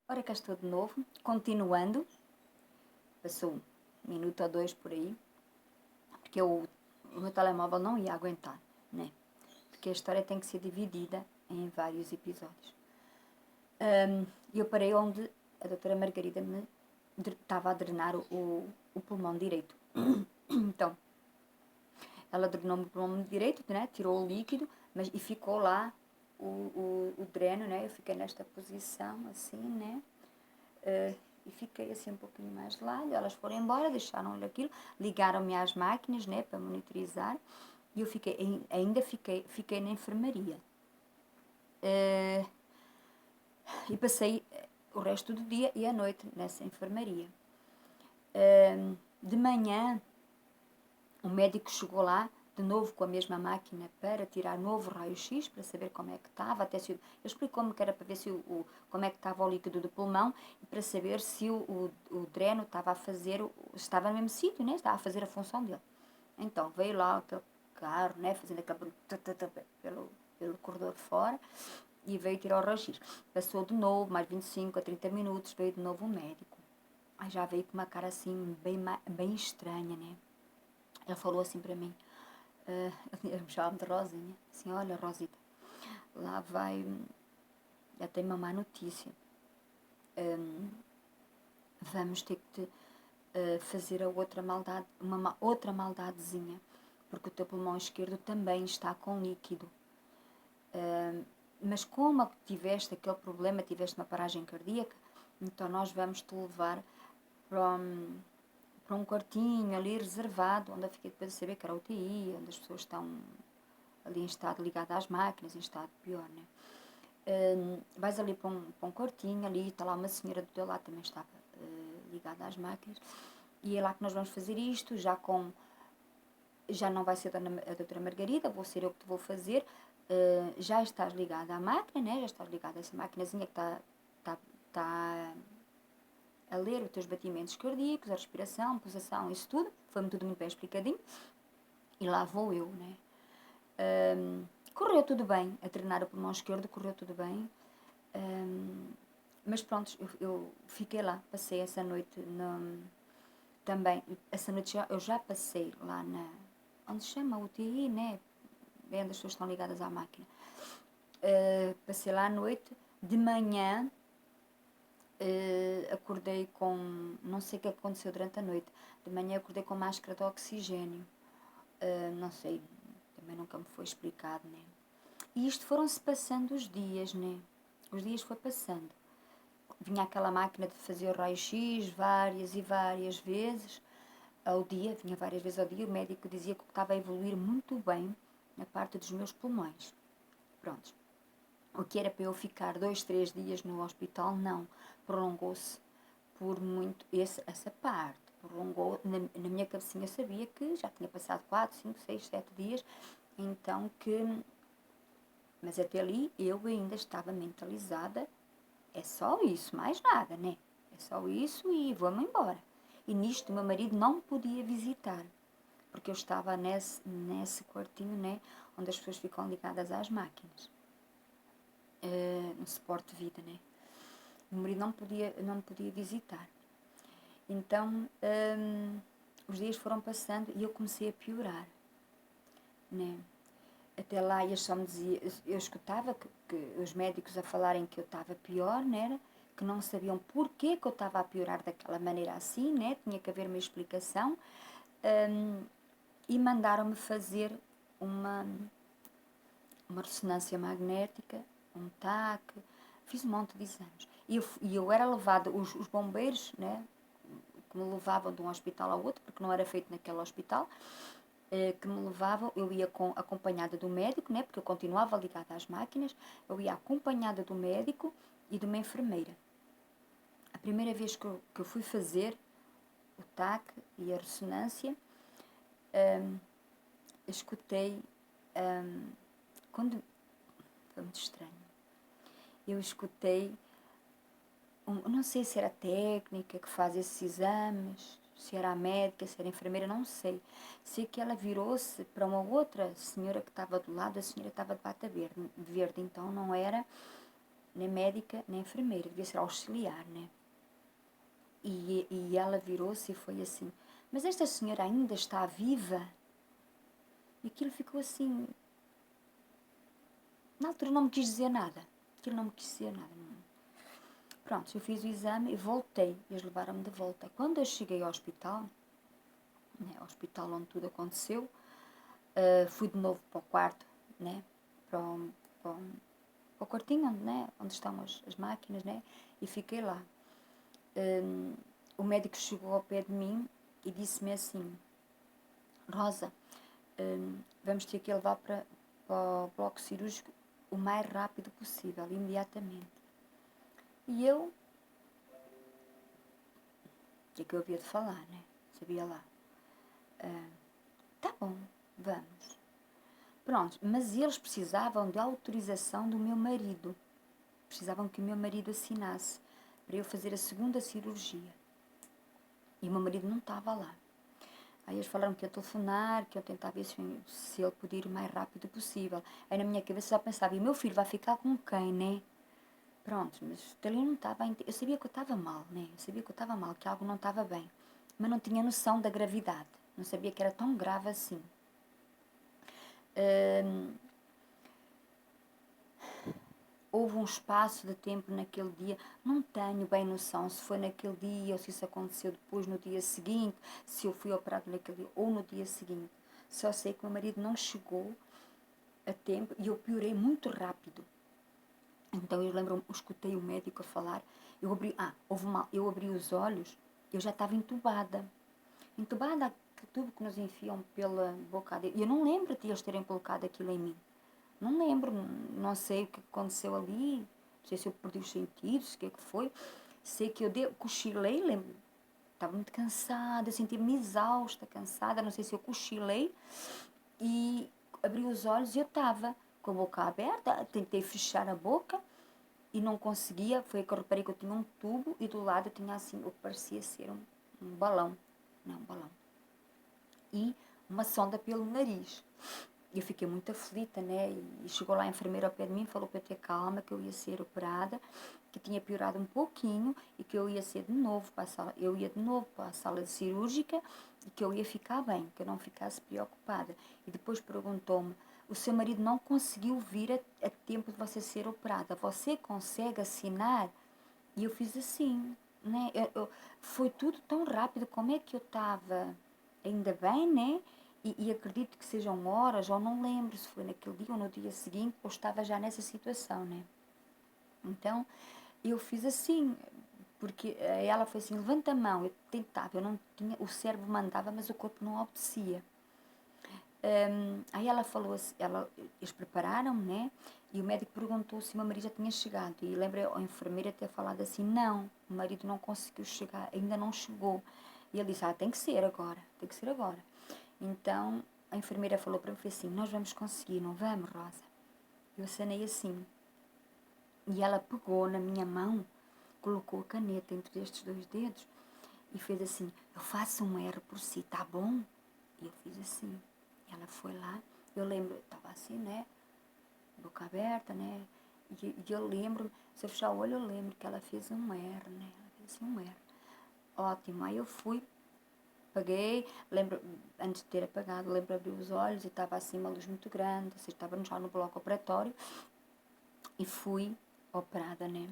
Ora, cá estou de novo, continuando, passou um minuto ou dois por aí, porque o meu telemóvel não ia aguentar, né? Porque a história tem que ser dividida em vários episódios. Eu parei onde a doutora Margarida me estava a drenar o pulmão direito. Então, ela drenou-me o pulmão direito, né? Tirou o líquido, e ficou lá o dreno, né? Eu fiquei nesta posição, assim, né? E fiquei assim um pouquinho mais de lado. Elas foram embora, deixaram-lhe aquilo, ligaram-me às máquinas, né, para monitorizar, e eu ainda fiquei na enfermaria. E passei o resto do dia e a noite nessa enfermaria. De manhã, o médico chegou lá, de novo com a mesma máquina, para tirar novo raio-x, para saber como é que estava. Até se, ele explicou-me que era para ver como é que estava o líquido do pulmão e para saber se o dreno estava a fazer, estava no mesmo sítio, né? Estava a fazer a função dele. Então, veio lá aquele carro, né? Fazendo aquele pelo corredor fora e veio tirar o raio-x. Passou de novo, mais 25 a 30 minutos, veio de novo o médico. Aí já veio com uma cara assim, bem estranha, né? Ele falou assim para mim, eu chamava-me de Rosinha, assim, olha Rosita, lá vai, já tenho uma má notícia, vamos ter que fazer a outra maldade, uma outra maldadezinha, porque o teu pulmão esquerdo também está com líquido. Mas como tiveste aquele problema, tiveste uma paragem cardíaca, então nós vamos te levar para um quartinho ali reservado, onde eu fiquei depois a saber que era o UTI, onde as pessoas estão ali em estado ligado às máquinas, em estado pior, né? Vais ali para um quartinho, ali está lá uma senhora do teu lado, também estava ligada às máquinas, e é lá que nós vamos fazer isto, já não vai ser a doutora Margarida, vou ser eu que te vou fazer, já estás ligada à máquina, né? Já estás ligada a essa maquinazinha que está a ler os teus batimentos cardíacos, a respiração, a pulsação, isso tudo, foi-me tudo muito bem explicadinho, e lá vou eu, né? Correu tudo bem, a treinar o pulmão esquerdo correu tudo bem, mas pronto, eu fiquei lá, passei essa noite também, essa noite eu já passei lá onde se chama UTI, né? Bem onde as pessoas estão ligadas à máquina. Passei lá à noite, de manhã acordei com, não sei o que aconteceu durante a noite, de manhã acordei com máscara de oxigênio, não sei, também nunca me foi explicado, né? E isto foram-se passando os dias, né? Os dias foi passando. Vinha aquela máquina de fazer o raio-x várias e várias vezes ao dia, vinha várias vezes ao dia, o médico dizia que estava a evoluir muito bem na parte dos meus pulmões. Pronto. O que era para eu ficar 2, 3 dias no hospital, não. Prolongou-se por muito essa parte. Prolongou, na minha cabecinha eu sabia que já tinha passado 4, 5, 6, 7 dias, então que... Mas até ali eu ainda estava mentalizada, é só isso, mais nada, né? É só isso e vamos embora. E nisto o meu marido não podia visitar, porque eu estava nesse quartinho, né? Onde as pessoas ficam ligadas às máquinas. No suporte de vida, né? O meu marido não me podia visitar. Então, os dias foram passando e eu comecei a piorar, né? Até lá eles só me diziam, eu escutava que os médicos a falarem que eu estava pior, né? Que não sabiam porquê que eu estava a piorar daquela maneira assim, né? Tinha que haver uma explicação. E mandaram-me fazer uma, uma ressonância magnética, um TAC, fiz um monte de exames. E eu era levada, os bombeiros, né? Que me levavam de um hospital ao outro, porque não era feito naquele hospital, que me levavam, eu ia acompanhada do médico, né, porque eu continuava ligada às máquinas, eu ia acompanhada do médico e de uma enfermeira. A primeira vez que eu fui fazer o TAC e a ressonância, escutei, quando, foi muito estranho, eu escutei, não sei se era a técnica que faz esses exames, se era a médica, se era a enfermeira, não sei. Sei que ela virou-se para uma outra senhora que estava do lado, a senhora estava de bata verde, então não era nem médica, nem enfermeira, devia ser auxiliar, né? E ela virou-se e foi assim, mas esta senhora ainda está viva? E aquilo ficou assim, na altura não me quis dizer nada, aquilo não me quis dizer nada. Não. Pronto, eu fiz o exame e voltei, eles levaram-me de volta. Quando eu cheguei ao hospital, né, ao hospital onde tudo aconteceu, fui de novo para o quarto, né, para o, para o, para o quartinho onde, né, onde estão as máquinas, né, e fiquei lá. O médico chegou ao pé de mim e disse-me assim, Rosa, vamos ter que levar para o bloco cirúrgico o mais rápido possível, imediatamente. E eu, o que é que eu havia de falar, né? Sabia lá. Tá bom, vamos. Pronto, mas eles precisavam de autorização do meu marido. Precisavam que o meu marido assinasse para eu fazer a segunda cirurgia. E o meu marido não estava lá. Aí eles falaram que ia telefonar, que eu tentava ver se ele podia ir o mais rápido possível. Aí na minha cabeça já pensava, e o meu filho vai ficar com quem, né? Pronto, mas ali não estava... Eu sabia que eu estava mal, né? Eu sabia que eu estava mal, que algo não estava bem. Mas não tinha noção da gravidade. Não sabia que era tão grave assim. Houve um espaço de tempo naquele dia, não tenho bem noção se foi naquele dia ou se isso aconteceu depois no dia seguinte, se eu fui operado naquele dia ou no dia seguinte. Só sei que o meu marido não chegou a tempo e eu piorei muito rápido. Então eu lembro-me, escutei o médico a falar, eu abri os olhos, eu já estava entubada. Entubada, aquele tubo que nos enfiam pela boca dele. E eu não lembro de eles terem colocado aquilo em mim. Não lembro, não sei o que aconteceu ali, não sei se eu perdi os sentidos, o que é que foi. Sei que eu cochilei, lembro, estava muito cansada, sentia-me exausta, cansada, não sei se eu cochilei e abri os olhos e eu estava com a boca aberta, tentei fechar a boca e não conseguia, foi que eu reparei que eu tinha um tubo e do lado eu tinha assim, o que parecia ser um balão, não, um balão, e uma sonda pelo nariz. Eu fiquei muito aflita, né? E chegou lá a enfermeira ao pé de mim, falou para eu ter calma, que eu ia ser operada, que tinha piorado um pouquinho e que eu ia ser de novo para a sala, eu ia de novo para a sala cirúrgica e que eu ia ficar bem, que eu não ficasse preocupada. E depois perguntou-me, o seu marido não conseguiu vir a tempo de você ser operada, você consegue assinar? E eu fiz assim, né? Foi tudo tão rápido, como é que eu estava ainda bem, né? E acredito que sejam horas, ou não lembro se foi naquele dia ou no dia seguinte, ou estava já nessa situação, né? Então, eu fiz assim, porque ela foi assim, levanta a mão, eu tentava, eu não tinha, o cérebro mandava, mas o corpo não obedecia. Aí ela falou assim, eles prepararam-me, né? E o médico perguntou se o meu marido já tinha chegado. E lembra a enfermeira ter falado assim, não, o marido não conseguiu chegar, ainda não chegou. E ele disse, tem que ser agora, tem que ser agora. Então, a enfermeira falou para mim assim, nós vamos conseguir, não vamos, Rosa? Eu acenei assim. E ela pegou na minha mão, colocou a caneta entre estes dois dedos e fez assim, eu faço um R por si, tá bom? E eu fiz assim. Ela foi lá, eu lembro, estava assim, né? Boca aberta, né? E eu lembro, se eu fechar o olho, eu lembro que ela fez um R, né? Ela fez assim um R. Ótimo, aí eu fui, paguei, lembro, antes de ter apagado, lembro de abrir os olhos e estava assim uma luz muito grande, assim, estava já no bloco operatório e fui operada, né?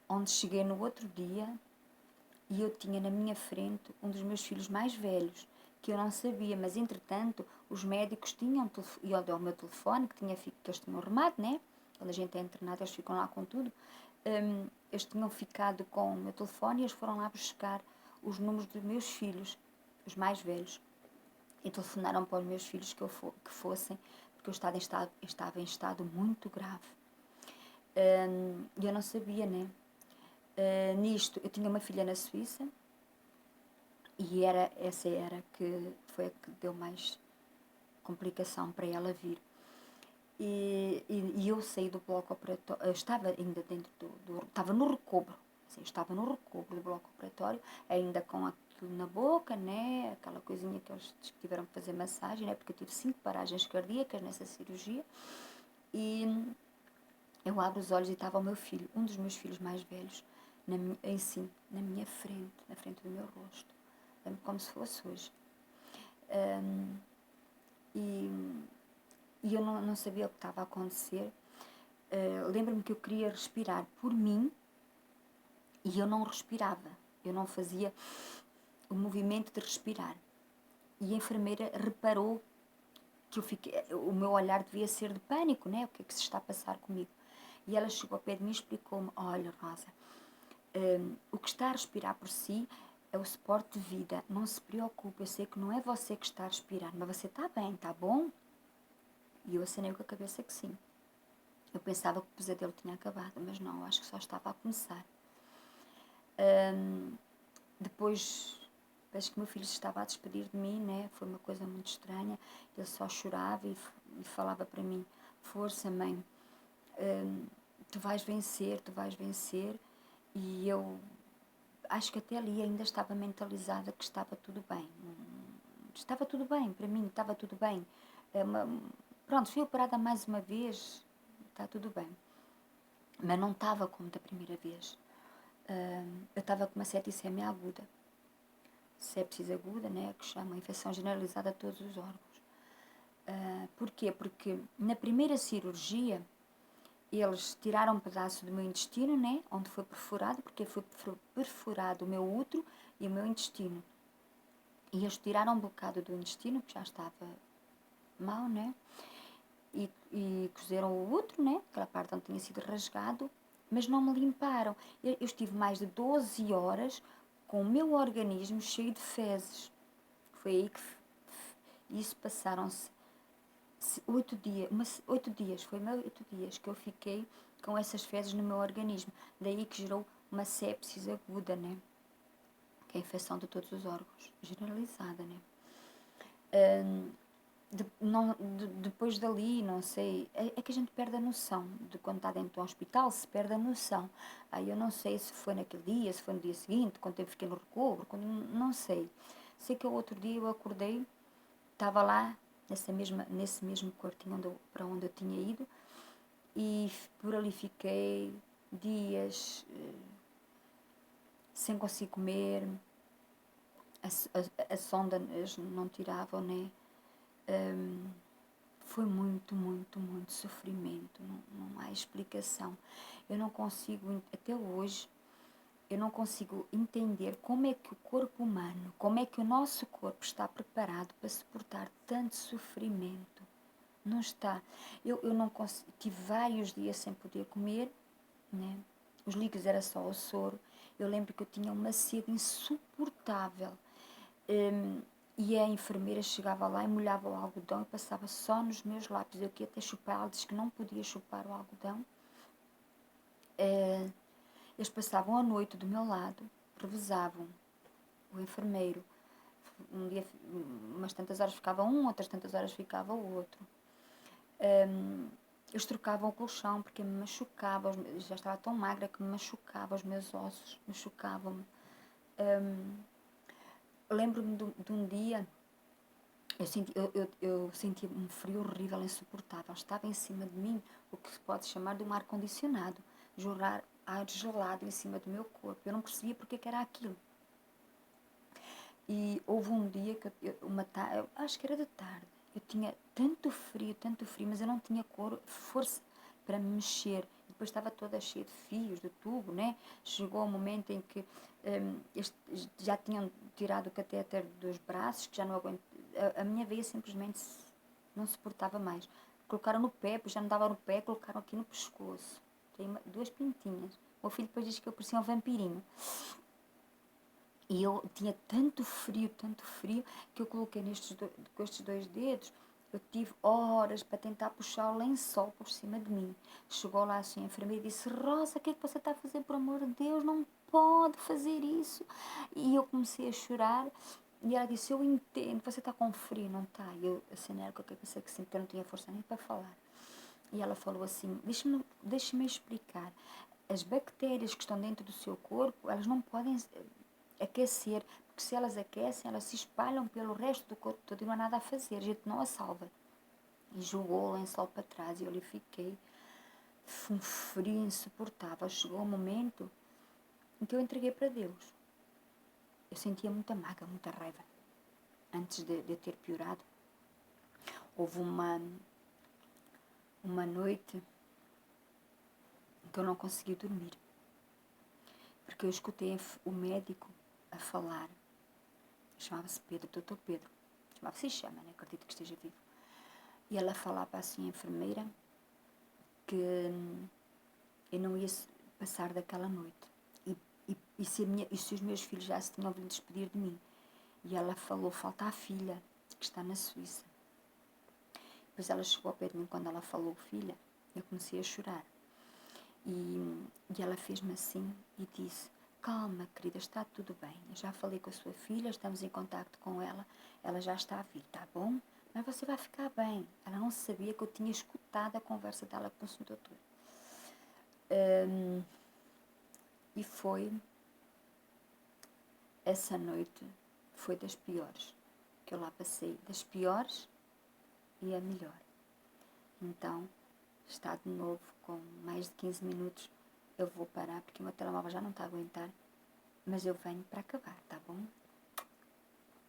Onde cheguei no outro dia e eu tinha na minha frente um dos meus filhos mais velhos, que eu não sabia, mas entretanto os médicos tinham, e eu dei ao meu telefone, que eles tinham arrumado, né? Quando a gente é internado, eles ficam lá com tudo. Eles tinham ficado com o meu telefone e eles foram lá buscar os números dos meus filhos, os mais velhos, e telefonaram para os meus filhos que fossem, porque eu estava em estado muito grave. E eu não sabia, né? Nisto, eu tinha uma filha na Suíça, e essa era que foi a que deu mais complicação para ela vir. E eu saí do bloco operatório, eu estava ainda dentro estava no recobro, assim, estava no recobro do bloco operatório, ainda com aquilo na boca, né, aquela coisinha que eles tiveram que fazer massagem, né, porque eu tive 5 paragens cardíacas nessa cirurgia, e Eu abro os olhos e estava o meu filho, um dos meus filhos mais velhos, na minha frente, na frente do meu rosto. Lembro como se fosse hoje. Um, e eu não sabia o que estava a acontecer. Lembro-me que eu queria respirar por mim e eu não respirava. Eu não fazia o movimento de respirar. E a enfermeira reparou que o meu olhar devia ser de pânico, né? O que é que se está a passar comigo? E ela chegou ao pé de mim e explicou-me: olha, Rosa, o que está a respirar por si é o suporte de vida. Não se preocupe, eu sei que não é você que está a respirar, mas você está bem, está bom? E eu acenei com a cabeça que sim. Eu pensava que o pesadelo tinha acabado, mas não, acho que só estava a começar. Depois, parece que o meu filho se estava a despedir de mim, né? Foi uma coisa muito estranha. Ele só chorava e falava para mim: força, mãe, tu vais vencer, tu vais vencer. E eu acho que até ali ainda estava mentalizada que estava tudo bem. Estava tudo bem, para mim estava tudo bem. Pronto, fui operada mais uma vez, está tudo bem. Mas não estava como da primeira vez. Eu estava com uma septicemia aguda. Sepsis aguda, né, que chama infecção generalizada a todos os órgãos. Porquê? Porque na primeira cirurgia eles tiraram um pedaço do meu intestino, né, onde foi perfurado, porque foi perfurado o meu útero e o meu intestino. E eles tiraram um bocado do intestino, que já estava mal, né, e cozeram o útero, né, aquela parte onde tinha sido rasgado, mas não me limparam. Eu estive mais de 12 horas com o meu organismo cheio de fezes. Foi aí que isso passaram-se 8 dias, foi 8 dias que eu fiquei com essas fezes no meu organismo. Daí que gerou uma sepsis aguda, né? Que é a infecção de todos os órgãos, generalizada, né? Depois dali, não sei, é que a gente perde a noção de quando está dentro do hospital, se perde a noção. Aí eu não sei se foi naquele dia, se foi no dia seguinte, quando eu fiquei no recobro, não sei. Sei que o outro dia eu acordei, estava lá nesse mesmo quartinho para onde eu tinha ido e por ali fiquei dias sem conseguir comer, a sonda eles não tiravam, né? Foi muito, muito, muito sofrimento, não há explicação. Eu não consigo, até hoje, eu não consigo entender como é que o corpo humano, como é que o nosso corpo está preparado para suportar tanto sofrimento. Não está. Eu não consigo, tive vários dias sem poder comer, né? Os líquidos era só o soro. Eu lembro que eu tinha uma sede insuportável. E a enfermeira chegava lá e molhava o algodão e passava só nos meus lábios. Eu queria até chupar, ela disse que não podia chupar o algodão. Eles passavam a noite do meu lado, revezavam o enfermeiro. Um dia, umas tantas horas ficava um, outras tantas horas ficava o outro. Eles trocavam o colchão porque me machucava, já estava tão magra que me machucava, os meus ossos machucavam-me. Lembro-me de um dia, eu senti um frio horrível, insuportável. Estava em cima de mim o que se pode chamar de um ar-condicionado, jorrar ar gelado em cima do meu corpo. Eu não percebia porque que era aquilo. E houve um dia que eu acho que era de tarde, eu tinha tanto frio, mas eu não tinha força para me mexer. Depois estava toda cheia de fios, de tubo, né? Chegou o momento em que já tinham tirado o catéter dos braços, que já não aguento. A minha veia simplesmente não suportava mais. Colocaram no pé, depois já não dava no pé, colocaram aqui no pescoço. Tem duas pintinhas. O meu filho depois diz que eu parecia um vampirinho. E eu tinha tanto frio, que eu coloquei com estes 2 dedos. Eu tive horas para tentar puxar o lençol por cima de mim. Chegou lá assim a enfermeira e disse: Rosa, o que é que você está a fazer, por amor de Deus? Não pode fazer isso. E eu comecei a chorar. E ela disse: eu entendo, você está com frio, não está? E eu acenei com a cabeça que sim, porque eu não tinha força nem para falar. E ela falou assim: deixe-me explicar. As bactérias que estão dentro do seu corpo, elas não podem aquecer, porque se elas aquecem, elas se espalham pelo resto do corpo todo e não há nada a fazer, a gente não a salva. E jogou o lençol para trás e eu ali fiquei Foi um frio insuportável. Chegou um momento em que eu entreguei para Deus. Eu sentia muita mágoa, muita raiva. Antes de eu ter piorado, houve uma noite em que eu não consegui dormir. Porque eu escutei o médico a falar. Chamava-se Pedro, doutor Pedro. Chamava-se e chama, né? Acredito que esteja vivo. E ela falava assim, a enfermeira, que eu não ia passar daquela noite. E se os meus filhos já se tinham vindo despedir de mim. E ela falou, falta a filha, que está na Suíça. Depois ela chegou ao pé de mim, quando ela falou filha, eu comecei a chorar. E ela fez-me assim e disse, calma querida, está tudo bem. Eu já falei com a sua filha, estamos em contacto com ela, ela já está a vir, está bom? Mas você vai ficar bem. Ela não sabia que eu tinha escutado a conversa dela com o senhor doutor. E foi, essa noite foi das piores que eu lá passei. Das piores e a melhor. Então, está de novo com mais de 15 minutos. Eu vou parar porque o meu telemóvel já não está a aguentar. Mas eu venho para acabar, tá bom?